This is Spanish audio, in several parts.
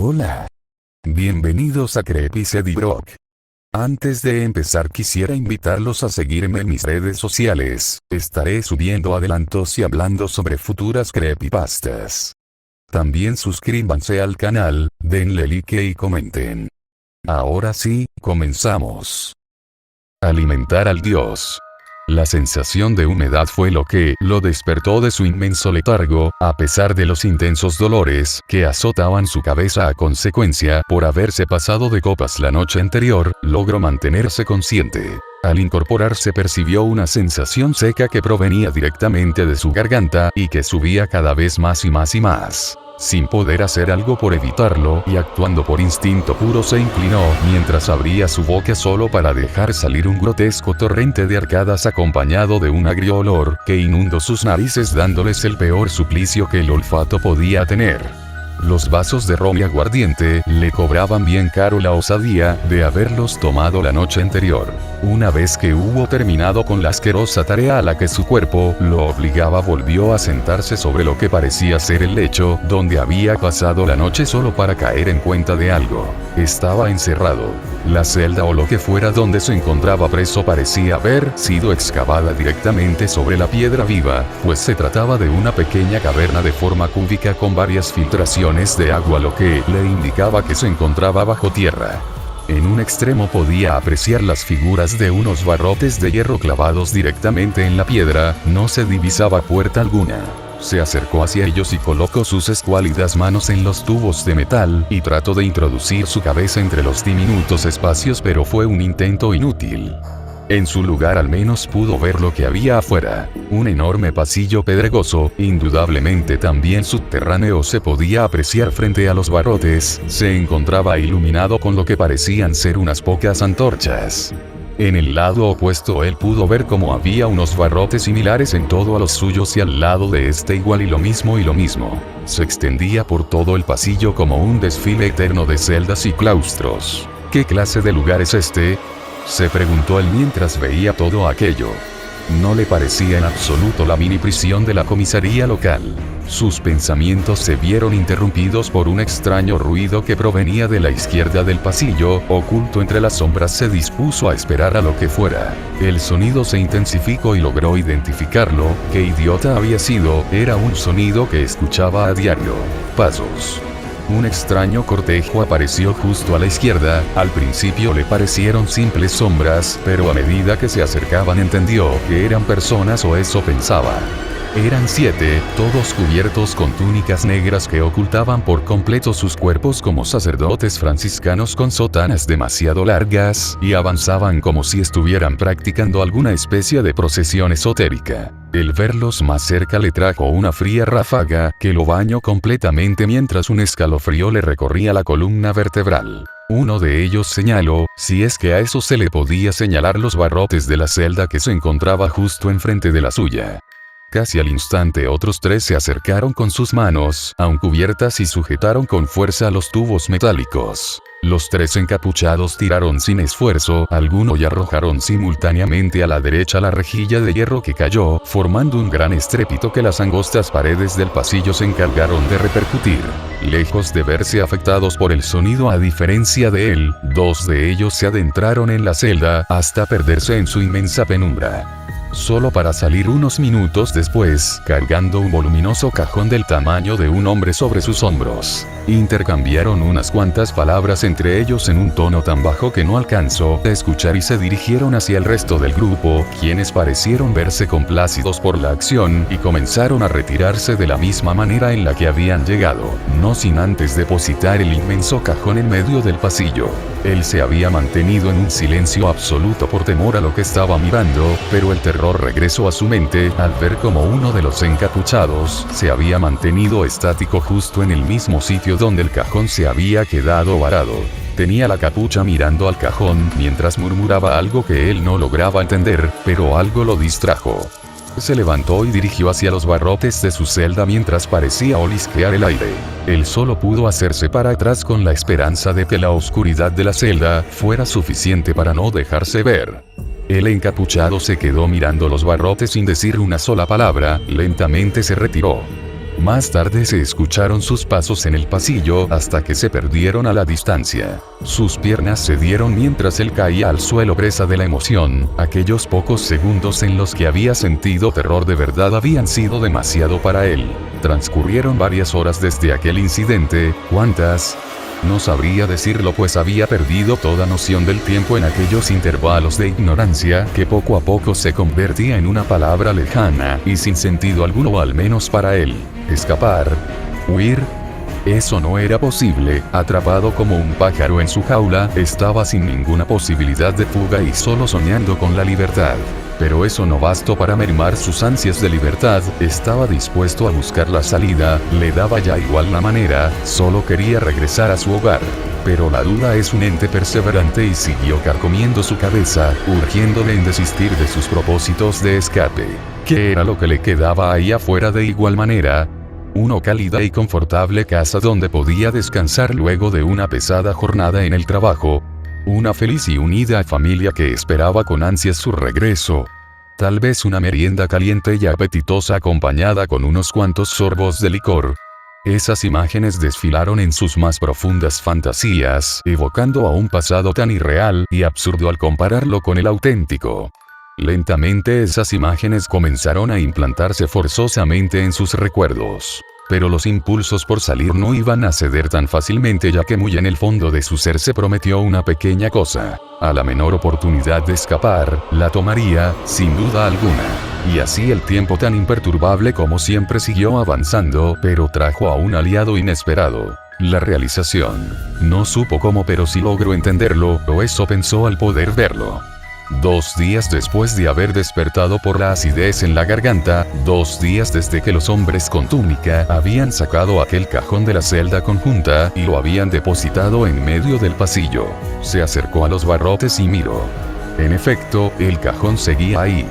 Hola. Bienvenidos a Creepy Brock. Antes de empezar quisiera invitarlos a seguirme en mis redes sociales, estaré subiendo adelantos y hablando sobre futuras creepypastas. También suscríbanse al canal, denle like y comenten. Ahora sí, comenzamos. Alimentar al dios. La sensación de humedad fue lo que lo despertó de su inmenso letargo, a pesar de los intensos dolores que azotaban su cabeza a consecuencia por haberse pasado de copas la noche anterior, logró mantenerse consciente. Al incorporarse percibió una sensación seca que provenía directamente de su garganta y que subía cada vez más y más y más. Sin poder hacer algo por evitarlo y actuando por instinto puro se inclinó mientras abría su boca solo para dejar salir un grotesco torrente de arcadas acompañado de un agrio olor que inundó sus narices dándoles el peor suplicio que el olfato podía tener. Los vasos de ron y aguardiente le cobraban bien caro la osadía de haberlos tomado la noche anterior. Una vez que hubo terminado con la asquerosa tarea a la que su cuerpo lo obligaba, volvió a sentarse sobre lo que parecía ser el lecho, donde había pasado la noche solo para caer en cuenta de algo. Estaba encerrado. La celda o lo que fuera donde se encontraba preso parecía haber sido excavada directamente sobre la piedra viva, pues se trataba de una pequeña caverna de forma cúbica con varias filtraciones de agua, lo que le indicaba que se encontraba bajo tierra. En un extremo podía apreciar las figuras de unos barrotes de hierro clavados directamente en la piedra, no se divisaba puerta alguna. Se acercó hacia ellos y colocó sus escuálidas manos en los tubos de metal y trató de introducir su cabeza entre los diminutos espacios, pero fue un intento inútil. En su lugar al menos pudo ver lo que había afuera. Un enorme pasillo pedregoso, indudablemente también subterráneo, se podía apreciar frente a los barrotes, se encontraba iluminado con lo que parecían ser unas pocas antorchas. En el lado opuesto él pudo ver cómo había unos barrotes similares en todo a los suyos y al lado de este igual y lo mismo. Se extendía por todo el pasillo como un desfile eterno de celdas y claustros. ¿Qué clase de lugar es este?, se preguntó él mientras veía todo aquello. No le parecía en absoluto la mini prisión de la comisaría local. Sus pensamientos se vieron interrumpidos por un extraño ruido que provenía de la izquierda del pasillo. Oculto entre las sombras se dispuso a esperar a lo que fuera. El sonido se intensificó y logró identificarlo. Qué idiota había sido, era un sonido que escuchaba a diario. Pasos. Un extraño cortejo apareció justo a la izquierda. Al principio le parecieron simples sombras, pero a medida que se acercaban entendió que eran personas, o eso pensaba. Eran 7, todos cubiertos con túnicas negras que ocultaban por completo sus cuerpos como sacerdotes franciscanos con sotanas demasiado largas, y avanzaban como si estuvieran practicando alguna especie de procesión esotérica. El verlos más cerca le trajo una fría ráfaga que lo bañó completamente mientras un escalofrío le recorría la columna vertebral. Uno de ellos señaló, si es que a eso se le podía señalar, los barrotes de la celda que se encontraba justo enfrente de la suya. Casi al instante otros 3 se acercaron con sus manos aún cubiertas y sujetaron con fuerza los tubos metálicos. Los 3 encapuchados tiraron sin esfuerzo alguno y arrojaron simultáneamente a la derecha la rejilla de hierro, que cayó, formando un gran estrépito que las angostas paredes del pasillo se encargaron de repercutir. Lejos de verse afectados por el sonido, a diferencia de él, 2 de ellos se adentraron en la celda hasta perderse en su inmensa penumbra. Solo para salir unos minutos después, cargando un voluminoso cajón del tamaño de un hombre sobre sus hombros. Intercambiaron unas cuantas palabras entre ellos en un tono tan bajo que no alcanzó a escuchar y se dirigieron hacia el resto del grupo, quienes parecieron verse complacidos por la acción y comenzaron a retirarse de la misma manera en la que habían llegado, no sin antes depositar el inmenso cajón en medio del pasillo. Él se había mantenido en un silencio absoluto por temor a lo que estaba mirando, pero el terror regresó a su mente al ver cómo uno de los encapuchados se había mantenido estático justo en el mismo sitio donde el cajón se había quedado varado. Tenía la capucha mirando al cajón mientras murmuraba algo que él no lograba entender, pero algo lo distrajo. Se levantó y dirigió hacia los barrotes de su celda mientras parecía olisquear el aire. Él solo pudo hacerse para atrás con la esperanza de que la oscuridad de la celda fuera suficiente para no dejarse ver. El encapuchado se quedó mirando los barrotes sin decir una sola palabra. Lentamente se retiró. Más tarde se escucharon sus pasos en el pasillo hasta que se perdieron a la distancia. Sus piernas cedieron mientras él caía al suelo presa de la emoción. Aquellos pocos segundos en los que había sentido terror de verdad habían sido demasiado para él. Transcurrieron varias horas desde aquel incidente. ¿Cuántas? No sabría decirlo, pues había perdido toda noción del tiempo en aquellos intervalos de ignorancia que poco a poco se convertía en una palabra lejana y sin sentido alguno, al menos para él. Escapar. Huir. Eso no era posible. Atrapado como un pájaro en su jaula, estaba sin ninguna posibilidad de fuga y solo soñando con la libertad. Pero eso no bastó para mermar sus ansias de libertad. Estaba dispuesto a buscar la salida, le daba ya igual la manera, solo quería regresar a su hogar. Pero la duda es un ente perseverante y siguió carcomiendo su cabeza, urgiéndole en desistir de sus propósitos de escape. ¿Qué era lo que le quedaba ahí afuera de igual manera? Una cálida y confortable casa donde podía descansar luego de una pesada jornada en el trabajo. Una feliz y unida familia que esperaba con ansias su regreso. Tal vez una merienda caliente y apetitosa acompañada con unos cuantos sorbos de licor. Esas imágenes desfilaron en sus más profundas fantasías, evocando a un pasado tan irreal y absurdo al compararlo con el auténtico. Lentamente esas imágenes comenzaron a implantarse forzosamente en sus recuerdos. Pero los impulsos por salir no iban a ceder tan fácilmente, ya que muy en el fondo de su ser se prometió una pequeña cosa. A la menor oportunidad de escapar, la tomaría, sin duda alguna. Y así el tiempo tan imperturbable como siempre siguió avanzando, pero trajo a un aliado inesperado. La realización. No supo cómo, pero sí logró entenderlo, o eso pensó al poder verlo. 2 días después de haber despertado por la acidez en la garganta, 2 días desde que los hombres con túnica habían sacado aquel cajón de la celda conjunta y lo habían depositado en medio del pasillo. Se acercó a los barrotes y miró. En efecto, el cajón seguía ahí.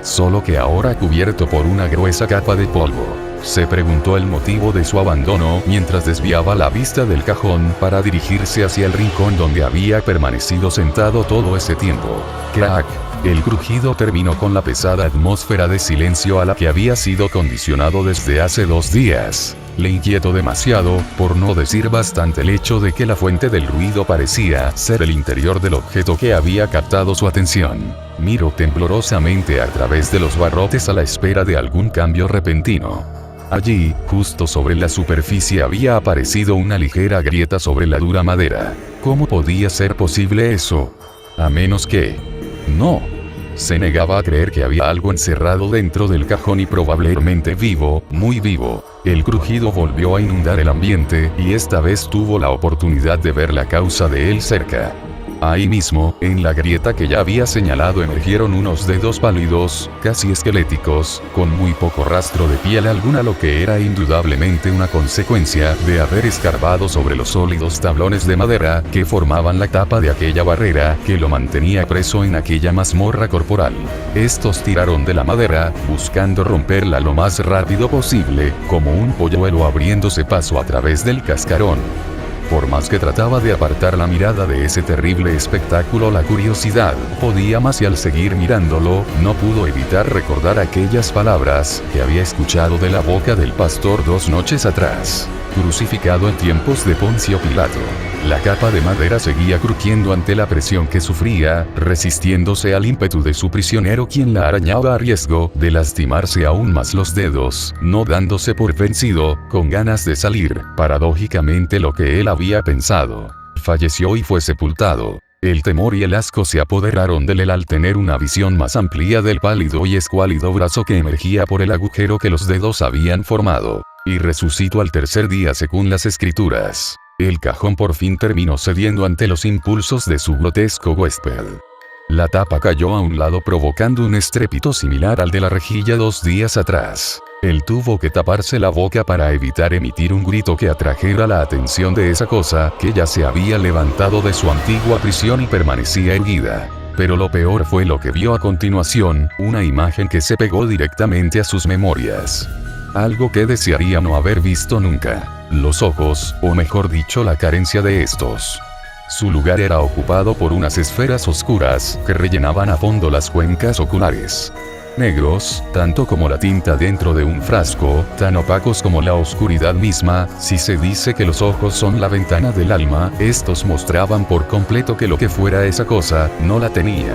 Solo que ahora cubierto por una gruesa capa de polvo. Se preguntó el motivo de su abandono mientras desviaba la vista del cajón para dirigirse hacia el rincón donde había permanecido sentado todo ese tiempo. ¡Crack! El crujido terminó con la pesada atmósfera de silencio a la que había sido condicionado desde hace 2 días. Le inquietó demasiado, por no decir bastante, el hecho de que la fuente del ruido parecía ser el interior del objeto que había captado su atención. Miró temblorosamente a través de los barrotes a la espera de algún cambio repentino. Allí, justo sobre la superficie, había aparecido una ligera grieta sobre la dura madera. ¿Cómo podía ser posible eso? A menos que... No. Se negaba a creer que había algo encerrado dentro del cajón y probablemente vivo, muy vivo. El crujido volvió a inundar el ambiente, y esta vez tuvo la oportunidad de ver la causa de él cerca. Ahí mismo, en la grieta que ya había señalado, emergieron unos dedos pálidos, casi esqueléticos, con muy poco rastro de piel alguna, lo que era indudablemente una consecuencia de haber escarbado sobre los sólidos tablones de madera que formaban la tapa de aquella barrera que lo mantenía preso en aquella mazmorra corporal. Estos tiraron de la madera, buscando romperla lo más rápido posible, como un polluelo abriéndose paso a través del cascarón. Por más que trataba de apartar la mirada de ese terrible espectáculo, la curiosidad podía más, y al seguir mirándolo, no pudo evitar recordar aquellas palabras que había escuchado de la boca del pastor 2 noches atrás. Crucificado en tiempos de Poncio Pilato. La capa de madera seguía crujiendo ante la presión que sufría, resistiéndose al ímpetu de su prisionero, quien la arañaba a riesgo de lastimarse aún más los dedos, no dándose por vencido, con ganas de salir. Paradójicamente, lo que él había pensado. Falleció y fue sepultado. El temor y el asco se apoderaron de él al tener una visión más amplia del pálido y escuálido brazo que emergía por el agujero que los dedos habían formado. Y resucitó al 3er día según las escrituras. El cajón por fin terminó cediendo ante los impulsos de su grotesco huésped. La tapa cayó a un lado provocando un estrépito similar al de la rejilla 2 días atrás. Él tuvo que taparse la boca para evitar emitir un grito que atrajera la atención de esa cosa que ya se había levantado de su antigua prisión y permanecía erguida. Pero lo peor fue lo que vio a continuación, una imagen que se pegó directamente a sus memorias. Algo que desearía no haber visto nunca. Los ojos, o mejor dicho la carencia de estos. Su lugar era ocupado por unas esferas oscuras que rellenaban a fondo las cuencas oculares. negros, tanto como la tinta dentro de un frasco, tan opacos como la oscuridad misma. Si se dice que los ojos son la ventana del alma, estos mostraban por completo que lo que fuera esa cosa, no la tenía.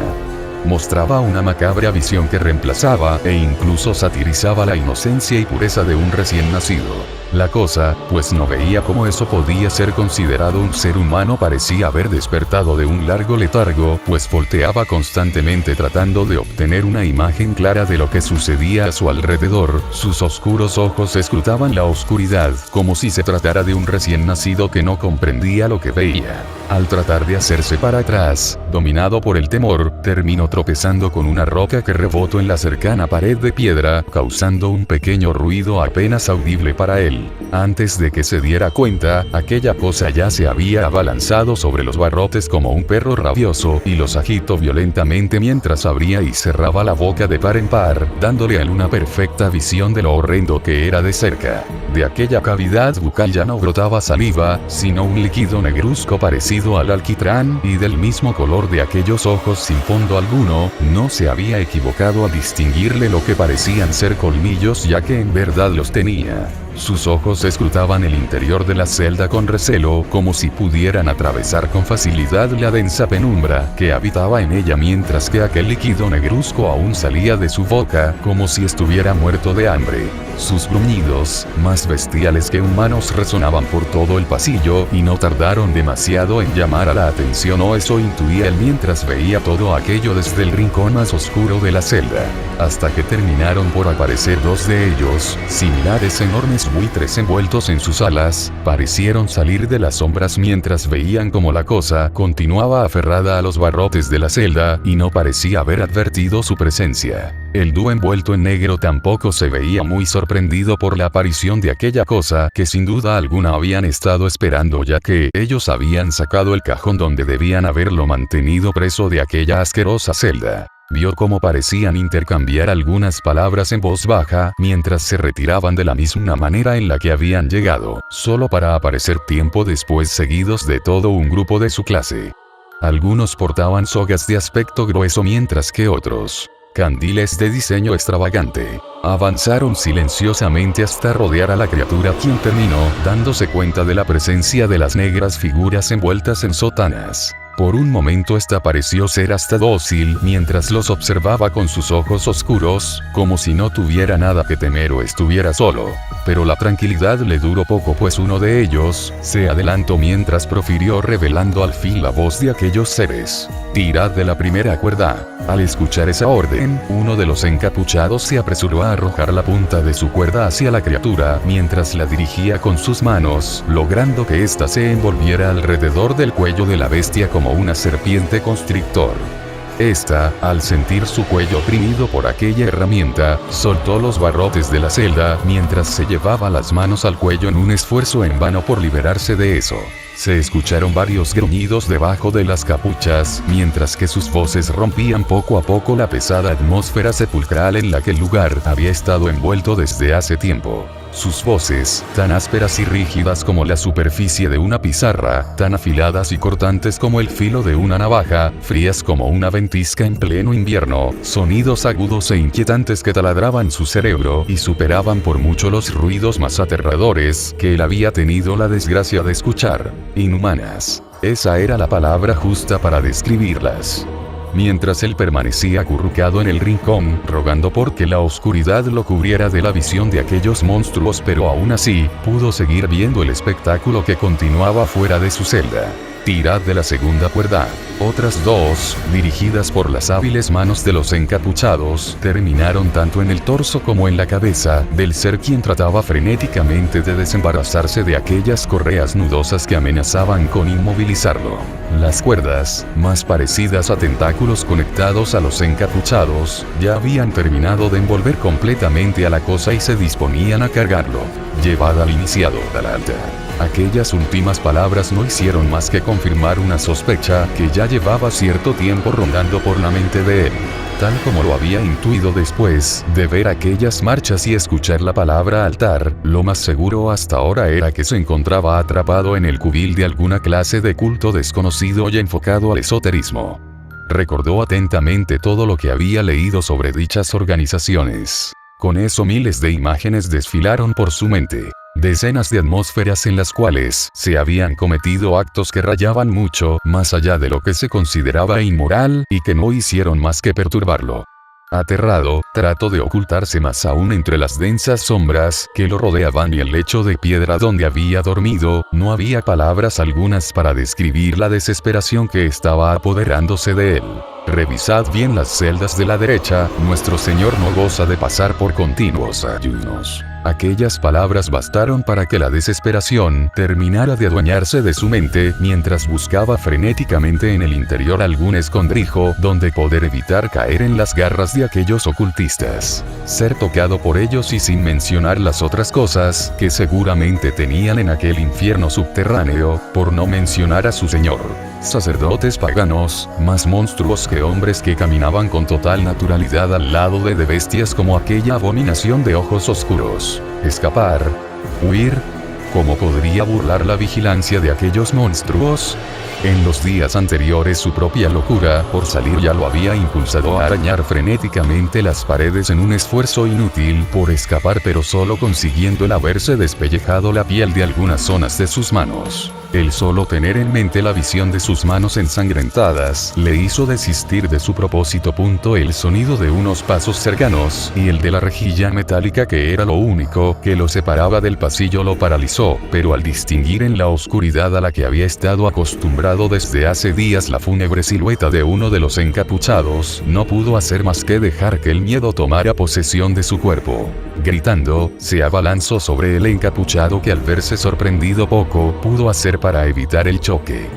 Mostraba una macabra visión que reemplazaba e incluso satirizaba la inocencia y pureza de un recién nacido. La cosa, pues no veía cómo eso podía ser considerado un ser humano, parecía haber despertado de un largo letargo, pues volteaba constantemente tratando de obtener una imagen clara de lo que sucedía a su alrededor. Sus oscuros ojos escrutaban la oscuridad, como si se tratara de un recién nacido que no comprendía lo que veía. Al tratar de hacerse para atrás, dominado por el temor, terminó tropezando con una roca que rebotó en la cercana pared de piedra, causando un pequeño ruido apenas audible para él. Antes de que se diera cuenta, aquella cosa ya se había abalanzado sobre los barrotes como un perro rabioso, y los agitó violentamente mientras abría y cerraba la boca de par en par, dándole a él una perfecta visión de lo horrendo que era de cerca. De aquella cavidad bucal ya no brotaba saliva, sino un líquido negruzco parecido al alquitrán, y del mismo color de aquellos ojos sin fondo alguno. No se había equivocado al distinguirle lo que parecían ser colmillos, ya que en verdad los tenía. Sus ojos escrutaban el interior de la celda con recelo, como si pudieran atravesar con facilidad la densa penumbra que habitaba en ella, mientras que aquel líquido negruzco aún salía de su boca, como si estuviera muerto de hambre. Sus gruñidos, más bestiales que humanos, resonaban por todo el pasillo, y no tardaron demasiado en llamar a la atención, o eso intuía él mientras veía todo aquello desde el rincón más oscuro de la celda. Hasta que terminaron por aparecer dos de ellos, similares enormes buitres envueltos en sus alas, parecieron salir de las sombras mientras veían cómo la cosa continuaba aferrada a los barrotes de la celda, y no parecía haber advertido su presencia. El dúo envuelto en negro tampoco se veía muy sorprendido por la aparición de aquella cosa que sin duda alguna habían estado esperando, ya que ellos habían sacado el cajón donde debían haberlo mantenido preso de aquella asquerosa celda. Vio cómo parecían intercambiar algunas palabras en voz baja, mientras se retiraban de la misma manera en la que habían llegado, solo para aparecer tiempo después seguidos de todo un grupo de su clase. Algunos portaban sogas de aspecto grueso, mientras que otros, candiles de diseño extravagante. Avanzaron silenciosamente hasta rodear a la criatura, quien terminó dándose cuenta de la presencia de las negras figuras envueltas en sotanas. Por un momento esta pareció ser hasta dócil mientras los observaba con sus ojos oscuros, como si no tuviera nada que temer o estuviera solo. Pero la tranquilidad le duró poco, pues uno de ellos se adelantó mientras profirió, revelando al fin la voz de aquellos seres: «Tirad de la primera cuerda». Al escuchar esa orden, uno de los encapuchados se apresuró a arrojar la punta de su cuerda hacia la criatura, mientras la dirigía con sus manos, logrando que ésta se envolviera alrededor del cuello de la bestia como una serpiente constrictor. Esta, al sentir su cuello oprimido por aquella herramienta, soltó los barrotes de la celda, mientras se llevaba las manos al cuello en un esfuerzo en vano por liberarse de eso. Se escucharon varios gruñidos debajo de las capuchas, mientras que sus voces rompían poco a poco la pesada atmósfera sepulcral en la que el lugar había estado envuelto desde hace tiempo. Sus voces, tan ásperas y rígidas como la superficie de una pizarra, tan afiladas y cortantes como el filo de una navaja, frías como una ventisca en pleno invierno, sonidos agudos e inquietantes que taladraban su cerebro y superaban por mucho los ruidos más aterradores que él había tenido la desgracia de escuchar. Inhumanas. Esa era la palabra justa para describirlas. Mientras él permanecía acurrucado en el rincón, rogando por que la oscuridad lo cubriera de la visión de aquellos monstruos, pero aún así, pudo seguir viendo el espectáculo que continuaba fuera de su celda. Tirad de la segunda cuerda. Otras dos, dirigidas por las hábiles manos de los encapuchados, terminaron tanto en el torso como en la cabeza del ser, quien trataba frenéticamente de desembarazarse de aquellas correas nudosas que amenazaban con inmovilizarlo. Las cuerdas, más parecidas a tentáculos conectados a los encapuchados, ya habían terminado de envolver completamente a la cosa y se disponían a cargarlo. Llevad al iniciado al altar. Aquellas últimas palabras no hicieron más que confirmar una sospecha que ya llevaba cierto tiempo rondando por la mente de él. Tal como lo había intuido después de ver aquellas marchas y escuchar la palabra altar, lo más seguro hasta ahora era que se encontraba atrapado en el cubil de alguna clase de culto desconocido y enfocado al esoterismo. Recordó atentamente todo lo que había leído sobre dichas organizaciones. Con eso miles de imágenes desfilaron por su mente. Decenas de atmósferas en las cuales se habían cometido actos que rayaban mucho más allá de lo que se consideraba inmoral y que no hicieron más que perturbarlo. Aterrado, trató de ocultarse más aún entre las densas sombras que lo rodeaban y el lecho de piedra donde había dormido. No había palabras algunas para describir la desesperación que estaba apoderándose de él. Revisad bien las celdas de la derecha, nuestro Señor no goza de pasar por continuos ayunos. Aquellas palabras bastaron para que la desesperación terminara de adueñarse de su mente mientras buscaba frenéticamente en el interior algún escondrijo donde poder evitar caer en las garras de aquellos ocultistas. Ser tocado por ellos y sin mencionar las otras cosas que seguramente tenían en aquel infierno subterráneo, por no mencionar a su Señor. Sacerdotes paganos, más monstruos que hombres que caminaban con total naturalidad al lado de bestias como aquella abominación de ojos oscuros. Escapar. Huir. ¿Cómo podría burlar la vigilancia de aquellos monstruos? En los días anteriores su propia locura por salir ya lo había impulsado a arañar frenéticamente las paredes en un esfuerzo inútil por escapar, pero solo consiguiendo el haberse despellejado la piel de algunas zonas de sus manos. El solo tener en mente la visión de sus manos ensangrentadas le hizo desistir de su propósito. El sonido de unos pasos cercanos y el de la rejilla metálica que era lo único que lo separaba del pasillo lo paralizó, pero al distinguir en la oscuridad a la que había estado acostumbrado desde hace días la fúnebre silueta de uno de los encapuchados, no pudo hacer más que dejar que el miedo tomara posesión de su cuerpo. Gritando, se abalanzó sobre el encapuchado que al verse sorprendido poco pudo hacer para evitar el choque.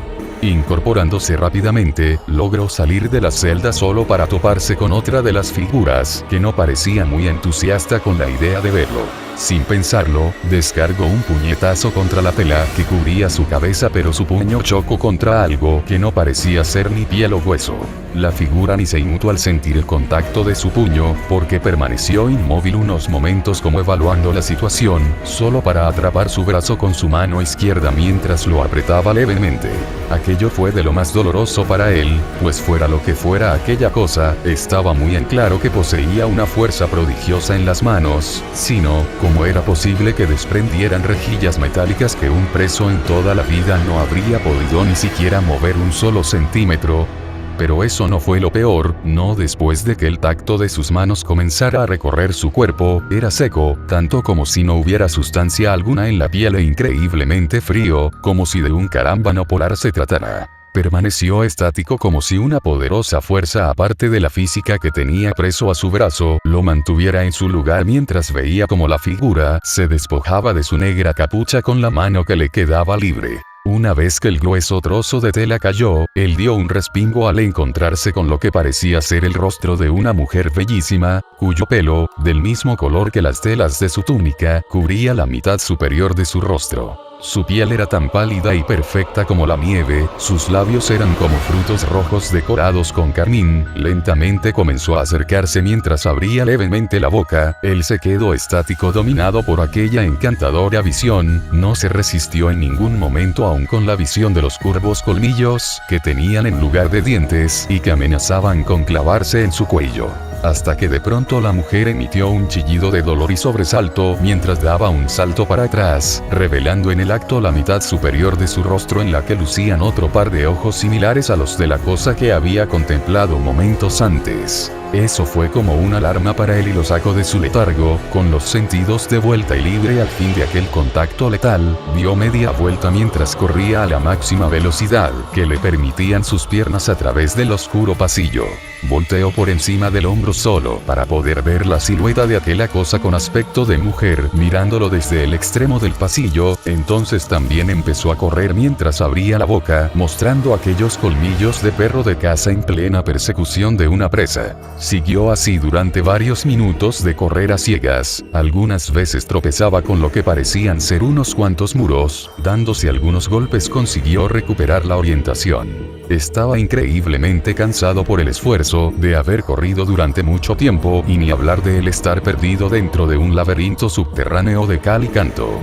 Incorporándose rápidamente, logró salir de la celda solo para toparse con otra de las figuras, que no parecía muy entusiasta con la idea de verlo. Sin pensarlo, descargó un puñetazo contra la tela que cubría su cabeza, pero su puño chocó contra algo que no parecía ser ni piel o hueso. La figura ni se inmutó al sentir el contacto de su puño, porque permaneció inmóvil unos momentos como evaluando la situación, solo para atrapar su brazo con su mano izquierda mientras lo apretaba levemente. Aquello fue de lo más doloroso para él, pues fuera lo que fuera aquella cosa, estaba muy en claro que poseía una fuerza prodigiosa en las manos, sino, ¿cómo era posible que desprendieran rejillas metálicas que un preso en toda la vida no habría podido ni siquiera mover un solo centímetro? Pero eso no fue lo peor, no después de que el tacto de sus manos comenzara a recorrer su cuerpo, era seco, tanto como si no hubiera sustancia alguna en la piel e increíblemente frío, como si de un carámbano polar se tratara. Permaneció estático como si una poderosa fuerza aparte de la física que tenía preso a su brazo, lo mantuviera en su lugar mientras veía como la figura se despojaba de su negra capucha con la mano que le quedaba libre. Una vez que el grueso trozo de tela cayó, él dio un respingo al encontrarse con lo que parecía ser el rostro de una mujer bellísima, cuyo pelo, del mismo color que las telas de su túnica, cubría la mitad superior de su rostro. Su piel era tan pálida y perfecta como la nieve, sus labios eran como frutos rojos decorados con carmín. Lentamente comenzó a acercarse mientras abría levemente la boca. Él se quedó estático dominado por aquella encantadora visión, no se resistió en ningún momento aun con la visión de los curvos colmillos que tenían en lugar de dientes y que amenazaban con clavarse en su cuello. Hasta que de pronto la mujer emitió un chillido de dolor y sobresalto mientras daba un salto para atrás, revelando en el acto la mitad superior de su rostro en la que lucían otro par de ojos similares a los de la cosa que había contemplado momentos antes. Eso fue como una alarma para él y lo sacó de su letargo, con los sentidos de vuelta y libre al fin de aquel contacto letal. Dio media vuelta mientras corría a la máxima velocidad que le permitían sus piernas a través del oscuro pasillo. Volteó por encima del hombro solo para poder ver la silueta de aquella cosa con aspecto de mujer mirándolo desde el extremo del pasillo. Entonces también empezó a correr mientras abría la boca, mostrando aquellos colmillos de perro de caza en plena persecución de una presa. Siguió así durante varios minutos de correr a ciegas. Algunas veces tropezaba con lo que parecían ser unos cuantos muros, dándose algunos golpes consiguió recuperar la orientación. Estaba increíblemente cansado por el esfuerzo de haber corrido durante mucho tiempo y ni hablar de él estar perdido dentro de un laberinto subterráneo de cal y canto.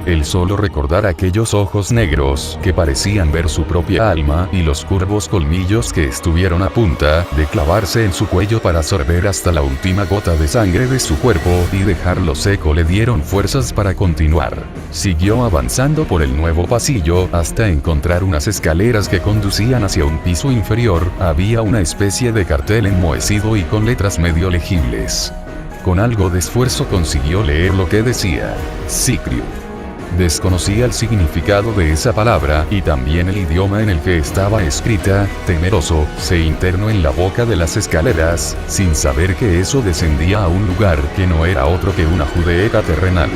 El solo recordar aquellos ojos negros que parecían ver su propia alma y los curvos colmillos que estuvieron a punta de clavarse en su cuello para sorber hasta la última gota de sangre de su cuerpo y dejarlo seco le dieron fuerzas para continuar. Siguió avanzando por el nuevo pasillo hasta encontrar unas escaleras que conducían hacia un piso inferior. Había una especie de cartel enmohecido y con letras medio legibles. Con algo de esfuerzo consiguió leer lo que decía: Sicriu. Desconocía el significado de esa palabra y también el idioma en el que estaba escrita. Temeroso, se internó en la boca de las escaleras, sin saber que eso descendía a un lugar que no era otro que una judeca terrenal.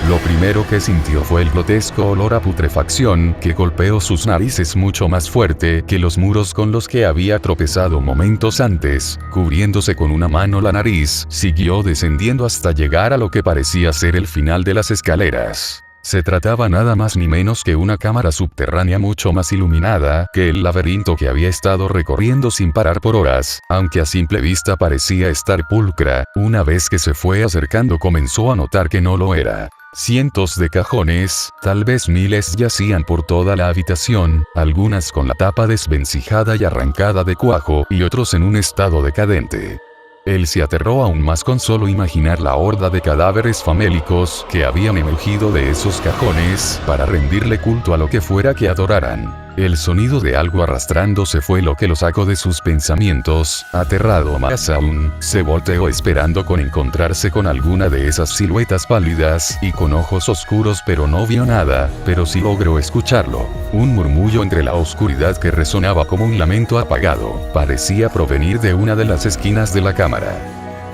Lo primero que sintió fue el grotesco olor a putrefacción que golpeó sus narices mucho más fuerte que los muros con los que había tropezado momentos antes. Cubriéndose con una mano la nariz, siguió descendiendo hasta llegar a lo que parecía ser el final de las escaleras. Se trataba nada más ni menos que una cámara subterránea mucho más iluminada que el laberinto que había estado recorriendo sin parar por horas, aunque a simple vista parecía estar pulcra. Una vez que se fue acercando comenzó a notar que no lo era. Cientos de cajones, tal vez miles, yacían por toda la habitación, algunas con la tapa desvencijada y arrancada de cuajo y otros en un estado decadente. Él se aterró aún más con solo imaginar la horda de cadáveres famélicos que habían emergido de esos cajones para rendirle culto a lo que fuera que adoraran. El sonido de algo arrastrándose fue lo que lo sacó de sus pensamientos. Aterrado más aún, se volteó esperando con encontrarse con alguna de esas siluetas pálidas y con ojos oscuros, pero no vio nada, pero sí logró escucharlo. Un murmullo entre la oscuridad que resonaba como un lamento apagado. Parecía provenir de una de las esquinas de la cámara.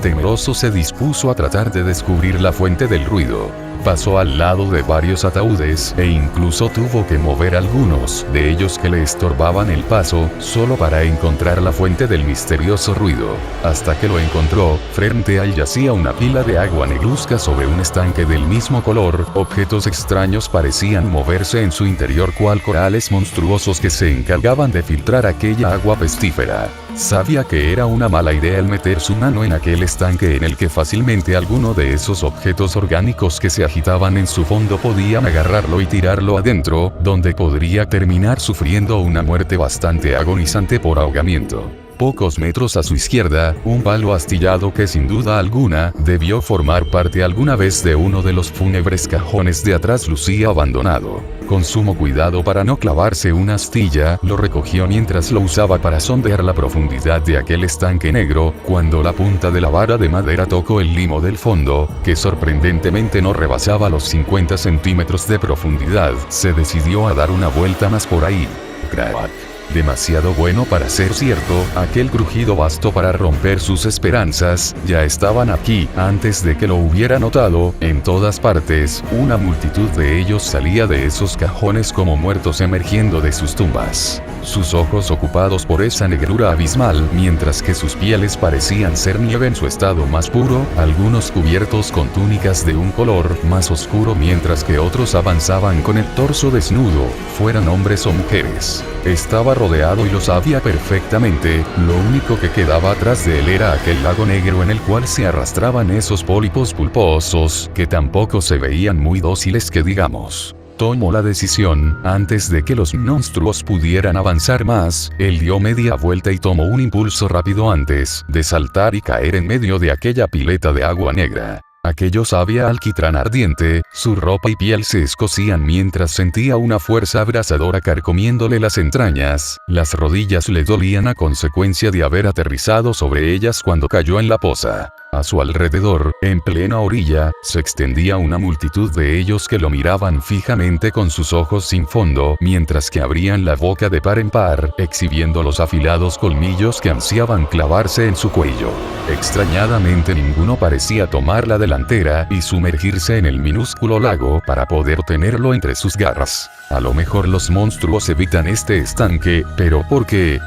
Temeroso se dispuso a tratar de descubrir la fuente del ruido. Pasó al lado de varios ataúdes e incluso tuvo que mover algunos de ellos que le estorbaban el paso, solo para encontrar la fuente del misterioso ruido. Hasta que lo encontró, frente a él yacía una pila de agua negruzca sobre un estanque del mismo color. Objetos extraños parecían moverse en su interior cual corales monstruosos que se encargaban de filtrar aquella agua pestífera. Sabía que era una mala idea el meter su mano en aquel estanque en el que fácilmente alguno de esos objetos orgánicos que se agitaban en su fondo podían agarrarlo y tirarlo adentro, donde podría terminar sufriendo una muerte bastante agonizante por ahogamiento. Pocos metros a su izquierda, un palo astillado que sin duda alguna debió formar parte alguna vez de uno de los fúnebres cajones de atrás lucía abandonado. Con sumo cuidado para no clavarse una astilla, lo recogió mientras lo usaba para sondear la profundidad de aquel estanque negro. Cuando la punta de la vara de madera tocó el limo del fondo, que sorprendentemente no rebasaba los 50 centímetros de profundidad, se decidió a dar una vuelta más por ahí. Crack. Demasiado bueno para ser cierto, aquel crujido bastó para romper sus esperanzas. Ya estaban aquí, antes de que lo hubiera notado. En todas partes, una multitud de ellos salía de esos cajones como muertos emergiendo de sus tumbas. Sus ojos ocupados por esa negrura abismal, mientras que sus pieles parecían ser nieve en su estado más puro, algunos cubiertos con túnicas de un color más oscuro mientras que otros avanzaban con el torso desnudo, fueran hombres o mujeres. Estaba rodeado y lo sabía perfectamente. Lo único que quedaba atrás de él era aquel lago negro en el cual se arrastraban esos pólipos pulposos, que tampoco se veían muy dóciles que digamos. Tomó la decisión. Antes de que los monstruos pudieran avanzar más, él dio media vuelta y tomó un impulso rápido antes de saltar y caer en medio de aquella pileta de agua negra. Aquello sabía a alquitrán ardiente, su ropa y piel se escocían mientras sentía una fuerza abrasadora carcomiéndole las entrañas. Las rodillas le dolían a consecuencia de haber aterrizado sobre ellas cuando cayó en la poza. A su alrededor, en plena orilla, se extendía una multitud de ellos que lo miraban fijamente con sus ojos sin fondo, mientras que abrían la boca de par en par, exhibiendo los afilados colmillos que ansiaban clavarse en su cuello. Extrañadamente ninguno parecía tomar la delantera y sumergirse en el minúsculo lago para poder tenerlo entre sus garras. A lo mejor los monstruos evitan este estanque, pero ¿por qué?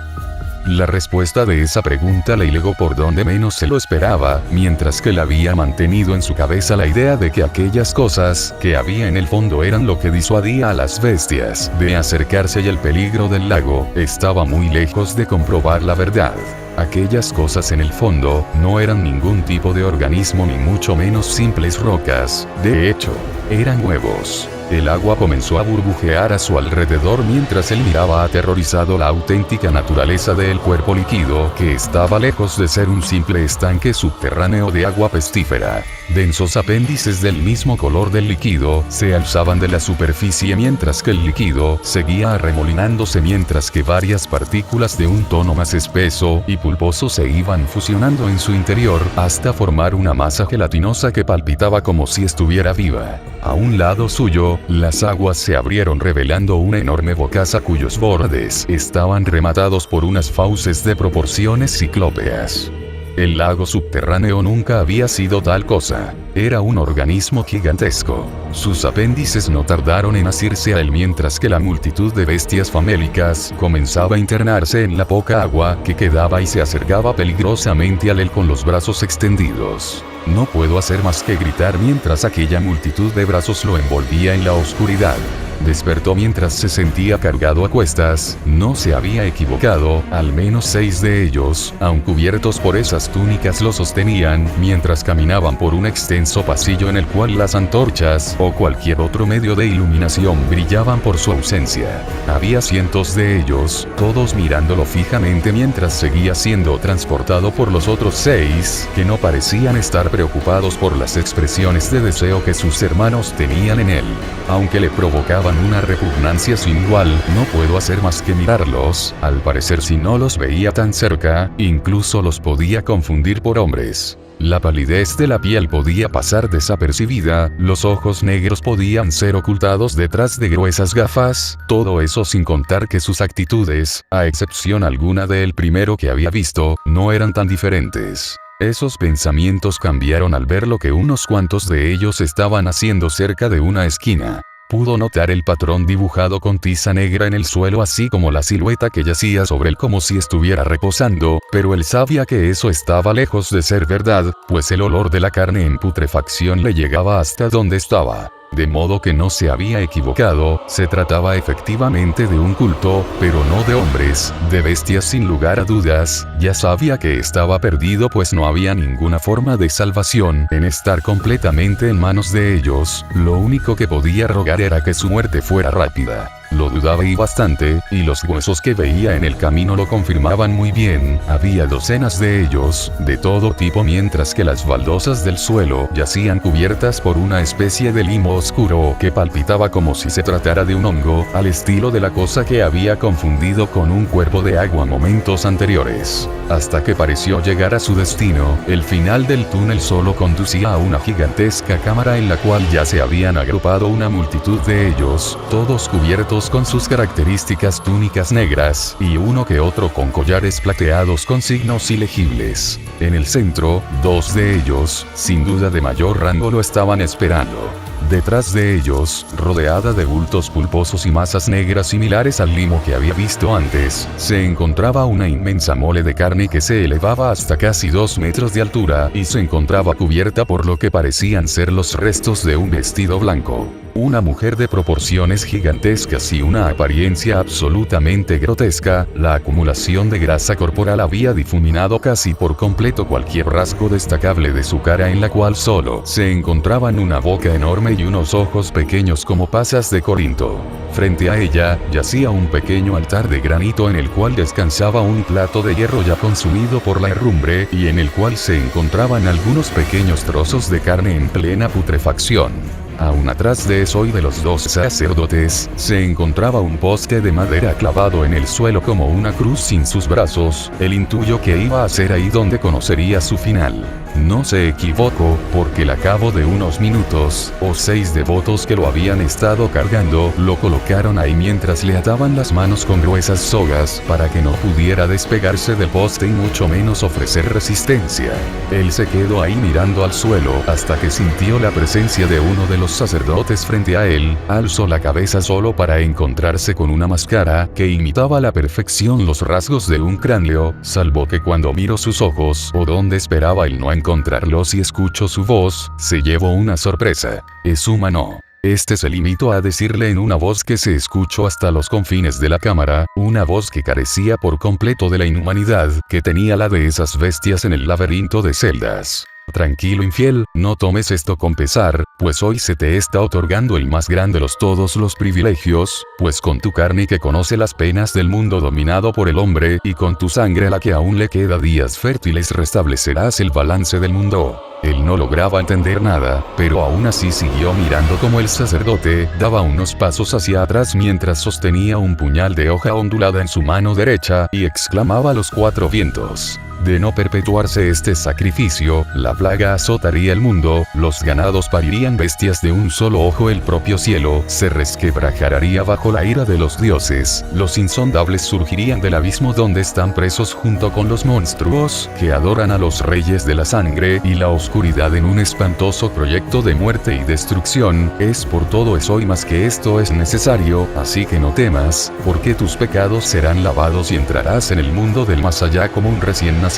La respuesta de esa pregunta le llegó por donde menos se lo esperaba, mientras que le había mantenido en su cabeza la idea de que aquellas cosas que había en el fondo eran lo que disuadía a las bestias de acercarse y el peligro del lago estaba muy lejos de comprobar la verdad. Aquellas cosas en el fondo no eran ningún tipo de organismo ni mucho menos simples rocas, de hecho, eran huevos. El agua comenzó a burbujear a su alrededor mientras él miraba aterrorizado la auténtica naturaleza del cuerpo líquido que estaba lejos de ser un simple estanque subterráneo de agua pestífera. Densos apéndices del mismo color del líquido se alzaban de la superficie mientras que el líquido seguía arremolinándose mientras que varias partículas de un tono más espeso y pulposo se iban fusionando en su interior hasta formar una masa gelatinosa que palpitaba como si estuviera viva. A un lado suyo, las aguas se abrieron revelando una enorme bocaza cuyos bordes estaban rematados por unas fauces de proporciones ciclópeas. El lago subterráneo nunca había sido tal cosa. Era un organismo gigantesco. Sus apéndices no tardaron en asirse a él mientras que la multitud de bestias famélicas comenzaba a internarse en la poca agua que quedaba y se acercaba peligrosamente a él con los brazos extendidos. No puedo hacer más que gritar mientras aquella multitud de brazos lo envolvía en la oscuridad. Despertó mientras se sentía cargado a cuestas, no se había equivocado, al menos 6 de ellos, aun cubiertos por esas túnicas lo sostenían, mientras caminaban por un extenso pasillo en el cual las antorchas, o cualquier otro medio de iluminación brillaban por su ausencia. Había cientos de ellos, todos mirándolo fijamente mientras seguía siendo transportado por los otros 6, que no parecían estar preocupados por las expresiones de deseo que sus hermanos tenían en él. Aunque le provocaban una repugnancia sin igual, no puedo hacer más que mirarlos. Al parecer, si no los veía tan cerca, incluso los podía confundir por hombres. La palidez de la piel podía pasar desapercibida, los ojos negros podían ser ocultados detrás de gruesas gafas, todo eso sin contar que sus actitudes, a excepción alguna del primero que había visto, no eran tan diferentes. Esos pensamientos cambiaron al ver lo que unos cuantos de ellos estaban haciendo cerca de una esquina. Pudo notar el patrón dibujado con tiza negra en el suelo así como la silueta que yacía sobre él como si estuviera reposando, pero él sabía que eso estaba lejos de ser verdad, pues el olor de la carne en putrefacción le llegaba hasta donde estaba. De modo que no se había equivocado, se trataba efectivamente de un culto, pero no de hombres, de bestias sin lugar a dudas. Ya sabía que estaba perdido pues no había ninguna forma de salvación en estar completamente en manos de ellos, lo único que podía rogar era que su muerte fuera rápida. Lo dudaba y bastante, y los huesos que veía en el camino lo confirmaban muy bien. Había docenas de ellos, de todo tipo, mientras que las baldosas del suelo yacían cubiertas por una especie de limo oscuro que palpitaba como si se tratara de un hongo, al estilo de la cosa que había confundido con un cuerpo de agua momentos anteriores. Hasta que pareció llegar a su destino, el final del túnel solo conducía a una gigantesca cámara en la cual ya se habían agrupado una multitud de ellos, todos cubiertos con sus características túnicas negras, y uno que otro con collares plateados con signos ilegibles. En el centro, 2 de ellos, sin duda de mayor rango, lo estaban esperando. Detrás de ellos, rodeada de bultos pulposos y masas negras similares al limo que había visto antes, se encontraba una inmensa mole de carne que se elevaba hasta casi 2 metros de altura y se encontraba cubierta por lo que parecían ser los restos de un vestido blanco. Una mujer de proporciones gigantescas y una apariencia absolutamente grotesca, la acumulación de grasa corporal había difuminado casi por completo cualquier rasgo destacable de su cara, en la cual solo se encontraban una boca enorme y unos ojos pequeños como pasas de Corinto. Frente a ella, yacía un pequeño altar de granito en el cual descansaba un plato de hierro ya consumido por la herrumbre y en el cual se encontraban algunos pequeños trozos de carne en plena putrefacción. Aún atrás de eso y de los 2 sacerdotes, se encontraba un poste de madera clavado en el suelo como una cruz sin sus brazos. Él intuyó que iba a ser ahí donde conocería su final. No se equivocó, porque al cabo de unos minutos, 6 devotos que lo habían estado cargando, lo colocaron ahí mientras le ataban las manos con gruesas sogas para que no pudiera despegarse del poste y mucho menos ofrecer resistencia. Él se quedó ahí mirando al suelo hasta que sintió la presencia de uno de los sacerdotes frente a él. Alzó la cabeza solo para encontrarse con una máscara que imitaba a la perfección los rasgos de un cráneo, salvo que cuando miró sus ojos o donde esperaba él no encontrarlos y escuchó su voz, se llevó una sorpresa. Es humano. Este se limitó a decirle en una voz que se escuchó hasta los confines de la cámara, una voz que carecía por completo de la inhumanidad que tenía la de esas bestias en el laberinto de celdas. Tranquilo infiel, no tomes esto con pesar, pues hoy se te está otorgando el más grande de todos los privilegios, pues con tu carne que conoce las penas del mundo dominado por el hombre y con tu sangre a la que aún le queda días fértiles restablecerás el balance del mundo. Él no lograba entender nada, pero aún así siguió mirando como el sacerdote daba unos pasos hacia atrás mientras sostenía un puñal de hoja ondulada en su mano derecha y exclamaba a los cuatro vientos. De no perpetuarse este sacrificio, la plaga azotaría el mundo, los ganados parirían bestias de un solo ojo, el propio cielo se resquebrajaría bajo la ira de los dioses, los insondables surgirían del abismo donde están presos junto con los monstruos que adoran a los reyes de la sangre y la oscuridad en un espantoso proyecto de muerte y destrucción. Es por todo eso y más que esto es necesario, así que no temas, porque tus pecados serán lavados y entrarás en el mundo del más allá como un recién nacido.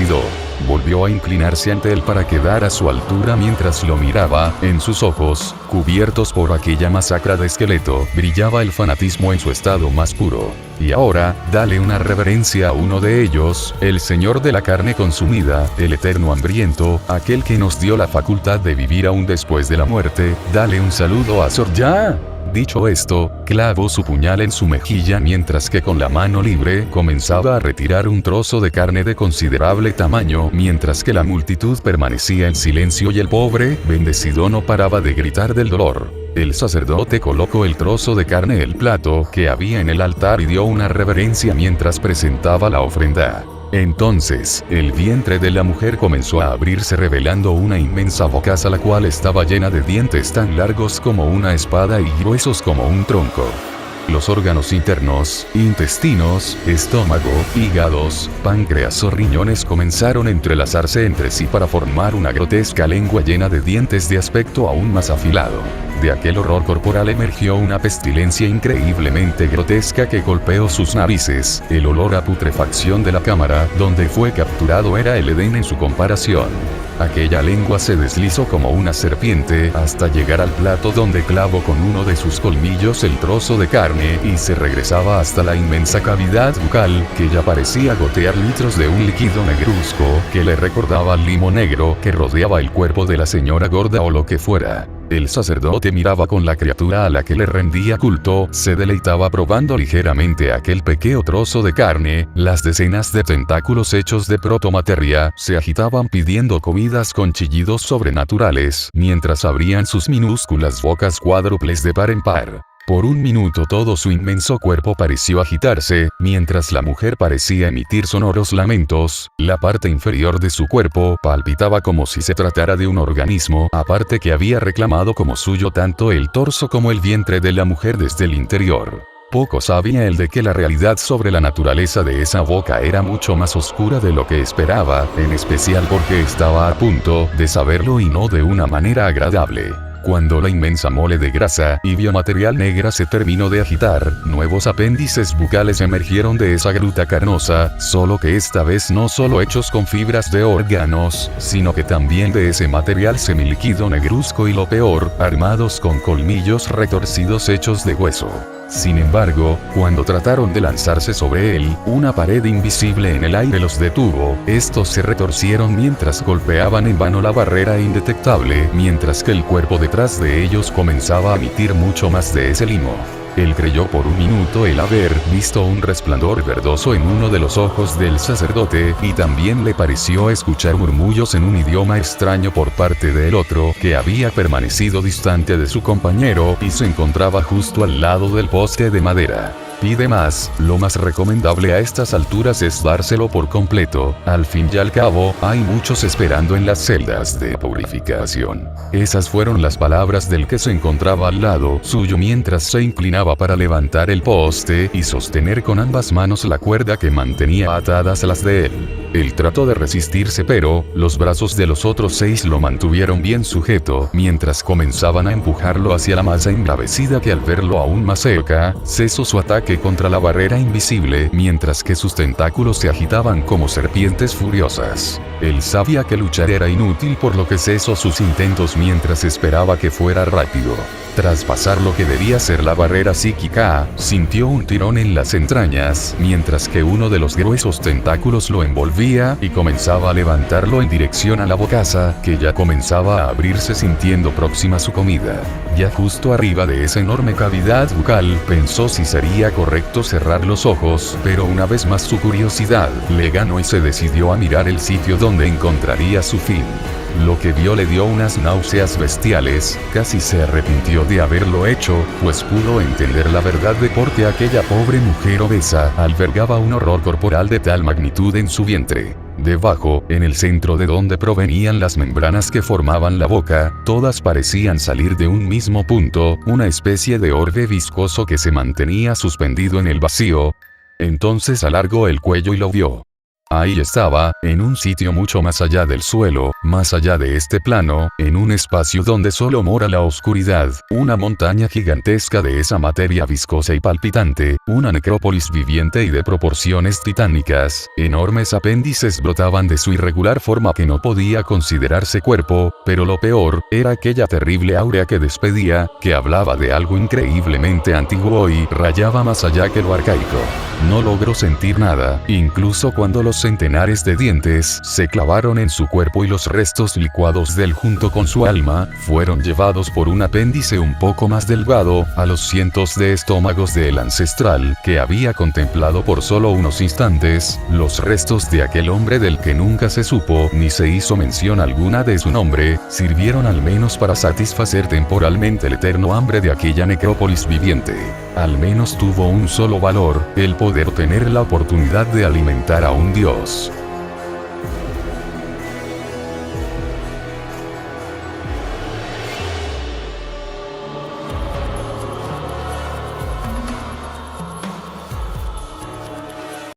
Volvió a inclinarse ante él para quedar a su altura mientras lo miraba. En sus ojos, cubiertos por aquella masacre de esqueleto, brillaba el fanatismo en su estado más puro. Y ahora, dale una reverencia a uno de ellos, el Señor de la carne consumida, el eterno hambriento, aquel que nos dio la facultad de vivir aún después de la muerte. Dale un saludo a Sorya. Dicho esto, clavó su puñal en su mejilla mientras que con la mano libre comenzaba a retirar un trozo de carne de considerable tamaño mientras que la multitud permanecía en silencio y el pobre bendecido no paraba de gritar del dolor. El sacerdote colocó el trozo de carne en el plato que había en el altar y dio una reverencia mientras presentaba la ofrenda. Entonces, el vientre de la mujer comenzó a abrirse revelando una inmensa bocaza la cual estaba llena de dientes tan largos como una espada y gruesos como un tronco. Los órganos internos, intestinos, estómago, hígados, páncreas o riñones comenzaron a entrelazarse entre sí para formar una grotesca lengua llena de dientes de aspecto aún más afilado. De aquel horror corporal emergió una pestilencia increíblemente grotesca que golpeó sus narices. El olor a putrefacción de la cámara donde fue capturado era el Edén en su comparación. Aquella lengua se deslizó como una serpiente hasta llegar al plato donde clavó con uno de sus colmillos el trozo de carne y se regresaba hasta la inmensa cavidad bucal que ya parecía gotear litros de un líquido negruzco que le recordaba al limo negro que rodeaba el cuerpo de la señora gorda o lo que fuera. El sacerdote miraba con la criatura a la que le rendía culto, se deleitaba probando ligeramente aquel pequeño trozo de carne, las decenas de tentáculos hechos de protomateria se agitaban pidiendo comidas con chillidos sobrenaturales, mientras abrían sus minúsculas bocas cuádruples de par en par. Por un minuto todo su inmenso cuerpo pareció agitarse, mientras la mujer parecía emitir sonoros lamentos, la parte inferior de su cuerpo palpitaba como si se tratara de un organismo aparte que había reclamado como suyo tanto el torso como el vientre de la mujer desde el interior. Poco sabía él de que la realidad sobre la naturaleza de esa boca era mucho más oscura de lo que esperaba, en especial porque estaba a punto de saberlo y no de una manera agradable. Cuando la inmensa mole de grasa y biomaterial negra se terminó de agitar, nuevos apéndices bucales emergieron de esa gruta carnosa, solo que esta vez no solo hechos con fibras de órganos, sino que también de ese material semilíquido negruzco y lo peor, armados con colmillos retorcidos hechos de hueso. Sin embargo, cuando trataron de lanzarse sobre él, una pared invisible en el aire los detuvo. Estos se retorcieron mientras golpeaban en vano la barrera indetectable, mientras que el cuerpo detrás de ellos comenzaba a emitir mucho más de ese limo. Él creyó por un minuto el haber visto un resplandor verdoso en uno de los ojos del sacerdote, y también le pareció escuchar murmullos en un idioma extraño por parte del otro, que había permanecido distante de su compañero y se encontraba justo al lado del poste de madera. Pide más, lo más recomendable a estas alturas es dárselo por completo, al fin y al cabo, hay muchos esperando en las celdas de purificación. Esas fueron las palabras del que se encontraba al lado suyo mientras se inclinaba para levantar el poste y sostener con ambas manos la cuerda que mantenía atadas las de él. Él trató de resistirse pero, los brazos de los otros 6 lo mantuvieron bien sujeto, mientras comenzaban a empujarlo hacia la masa embravecida que al verlo aún más cerca, cesó su ataque contra la barrera invisible, mientras que sus tentáculos se agitaban como serpientes furiosas. Él sabía que luchar era inútil por lo que cesó sus intentos mientras esperaba que fuera rápido. Tras pasar lo que debía ser la barrera psíquica, sintió un tirón en las entrañas, mientras que uno de los gruesos tentáculos lo envolvía y comenzaba a levantarlo en dirección a la bocaza, que ya comenzaba a abrirse sintiendo próxima su comida. Ya justo arriba de esa enorme cavidad bucal, pensó si sería correcto cerrar los ojos, pero una vez más su curiosidad le ganó y se decidió a mirar el sitio donde encontraría su fin. Lo que vio le dio unas náuseas bestiales, casi se arrepintió de haberlo hecho, pues pudo entender la verdad de por qué aquella pobre mujer obesa albergaba un horror corporal de tal magnitud en su vientre. Debajo, en el centro de donde provenían las membranas que formaban la boca, todas parecían salir de un mismo punto, una especie de orbe viscoso que se mantenía suspendido en el vacío. Entonces alargó el cuello y lo vio. Ahí estaba, en un sitio mucho más allá del suelo, más allá de este plano, en un espacio donde solo mora la oscuridad, una montaña gigantesca de esa materia viscosa y palpitante, una necrópolis viviente y de proporciones titánicas, enormes apéndices brotaban de su irregular forma que no podía considerarse cuerpo, pero lo peor, era aquella terrible áurea que despedía, que hablaba de algo increíblemente antiguo y rayaba más allá que lo arcaico. No logró sentir nada, incluso cuando los centenares de dientes se clavaron en su cuerpo y los restos licuados del junto con su alma, fueron llevados por un apéndice un poco más delgado, a los cientos de estómagos del ancestral, que había contemplado por solo unos instantes, los restos de aquel hombre del que nunca se supo, ni se hizo mención alguna de su nombre, sirvieron al menos para satisfacer temporalmente el eterno hambre de aquella necrópolis viviente. Al menos tuvo un solo valor, el poder tener la oportunidad de alimentar a un dios.